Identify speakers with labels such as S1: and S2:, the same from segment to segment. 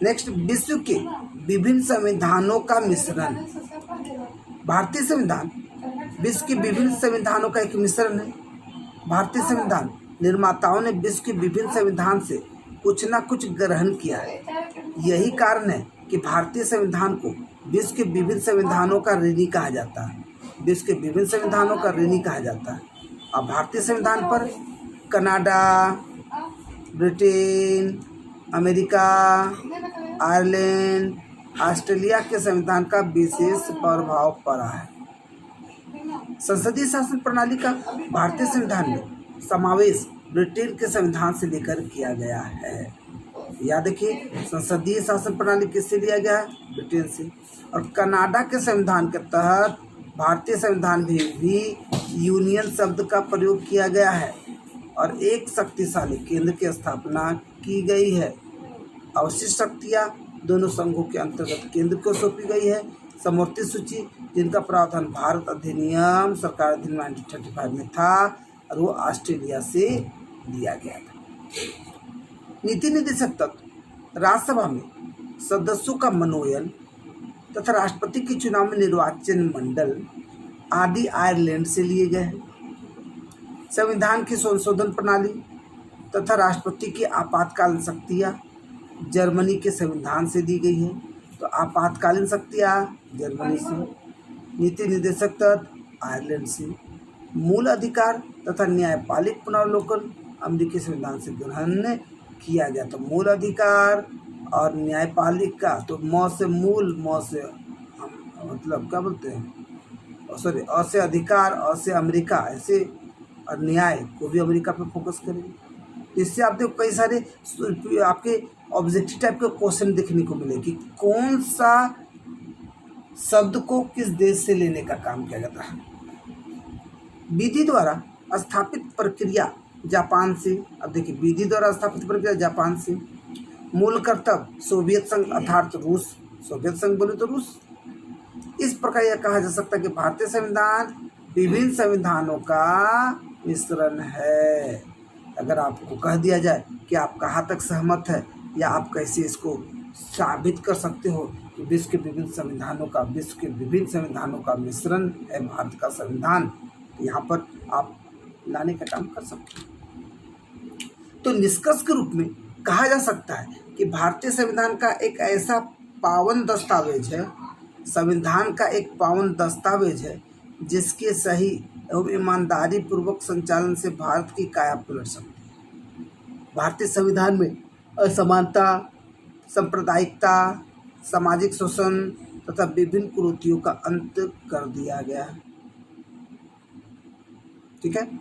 S1: Next, विश्व के विभिन्न संविधानों का मिश्रण। भारतीय संविधान विश्व के विभिन्न संविधानों का एक मिश्रण है। भारतीय संविधान निर्माताओं ने विश्व के विभिन्न संविधान से कुछ ना कुछ ग्रहण किया है। यही कारण है कि भारतीय संविधान को विश्व के विभिन्न संविधानों का ऋणी कहा जाता है। विश्व के विभिन्न संविधानों का ऋणी कहा जाता है। अब भारतीय संविधान पर Canada, Britain, America, Ireland, Australia के संविधान का विशेष प्रभाव पड़ा है। संसदीय शासन प्रणाली का भारतीय संविधान में समावेश ब्रिटेन के संविधान से लेकर किया गया है। याद रखिए, संसदीय शासन प्रणाली किससे लिया गया है? ब्रिटेन से। और कनाडा के संविधान के तहत भारतीय संविधान में भी यूनियन शब्द का प्रयोग किया गया है और एक शक्तिशाली केंद्र की स्थापना की गई है। अवशिष्ट शक्तियाँ दोनों संघों के अंतर्गत केंद्र को सौंपी गई है। समवर्ती सूची, जिनका प्रावधान भारत अधिनियम सरकार अधिनियम 1935 में था और वो ऑस्ट्रेलिया से लिया गया था। नीति निर्देशक तत्व राज्यसभा में सदस्यों का मनोनयन तथा राष्ट्रपति के चुनाव में निर्वाचन मंडल आदि आयरलैंड से लिए गए हैं। संविधान की संशोधन प्रणाली तथा राष्ट्रपति की आपातकालीन शक्तियाँ जर्मनी के संविधान से दी गई है। तो आपातकालीन शक्तियाँ जर्मनी से, नीति निर्देशक तत्व आयरलैंड से, मूल अधिकार तथा न्यायपालिक पुनर्वलोकन अमेरिकी संविधान से ग्रहण किया गया। तो मूल अधिकार और न्यायपालिक का, तो मौ से मूल, मौ से मतलब क्या बोलते हैं, सॉरी, अ से अधिकार, अ से अमेरिका, ऐसे, और न्याय को भी अमेरिका पे फोकस करेंगे। इससे आपको कई सारे आपके ऑब्जेक्टिव टाइप के क्वेश्चन देखने को मिले कि कौन सा शब्द को किस देश से लेने का काम किया जाता है। विधि द्वारा स्थापित प्रक्रिया जापान से। अब देखिए, विधि द्वारा स्थापित प्रक्रिया जापान से। मूल कर्तव्य सोवियत संघ अर्थात रूस, सोवियत संघ बोले तो रूस। इस प्रकार यह कहा जा सकता है कि भारतीय संविधान विभिन्न संविधानों का मिश्रण है। अगर आपको कह दिया जाए कि आप कहाँ तक सहमत है या आप कैसे इसको साबित कर सकते हो कि विश्व के विभिन्न संविधानों का मिश्रण है भारत का संविधान, तो यहाँ पर आप लाने का काम कर सकते हैं। तो निष्कर्ष के रूप में कहा जा सकता है कि भारतीय संविधान का एक ऐसा पावन दस्तावेज है, संविधान का एक पावन दस्तावेज है जिसके सही एवं ईमानदारी पूर्वक संचालन से भारत की काया पलट सकती है। भारतीय संविधान में असमानता, सांप्रदायिकता, सामाजिक शोषण तथा विभिन्न कुरीतियों का अंत कर दिया गया है। ठीक है।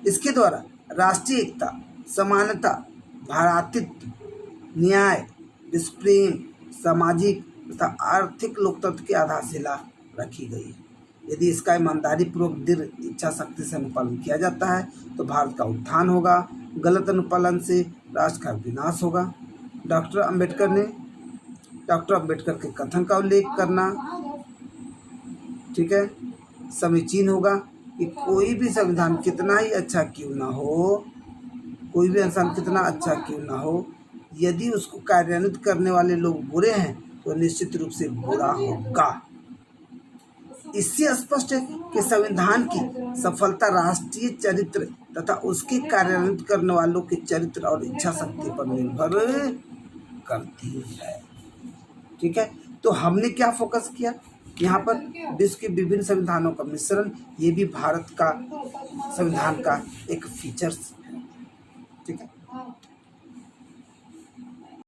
S1: इसके द्वारा राष्ट्रीय एकता, समानता, भ्रातृत्व, न्याय, विश्वप्रेम, सामाजिक तथा आर्थिक लोकतंत्र की आधारशिला रखी गई है। यदि इसका ईमानदारी पूर्वक दृढ़ इच्छा शक्ति से अनुपालन किया जाता है तो भारत का उत्थान होगा, गलत अनुपालन से राष्ट्र का विनाश होगा। डॉक्टर अंबेडकर के कथन का उल्लेख करना, ठीक है, समीचीन होगा कि कोई भी संविधान कितना ही अच्छा क्यों ना हो, कोई भी इंसान कितना अच्छा क्यों ना हो, यदि उसको कार्यान्वित करने वाले लोग बुरे हैं तो निश्चित रूप से बुरा होगा। इससे स्पष्ट है कि संविधान की सफलता राष्ट्रीय चरित्र तथा उसके कार्यान्वित करने वालों के चरित्र और इच्छा शक्ति पर निर्भर करती है। ठीक है। तो हमने क्या फोकस किया यहाँ पर? विश्व के विभिन्न संविधानों का मिश्रण, ये भी भारत का संविधान का एक फीचर्स है। ठीक है।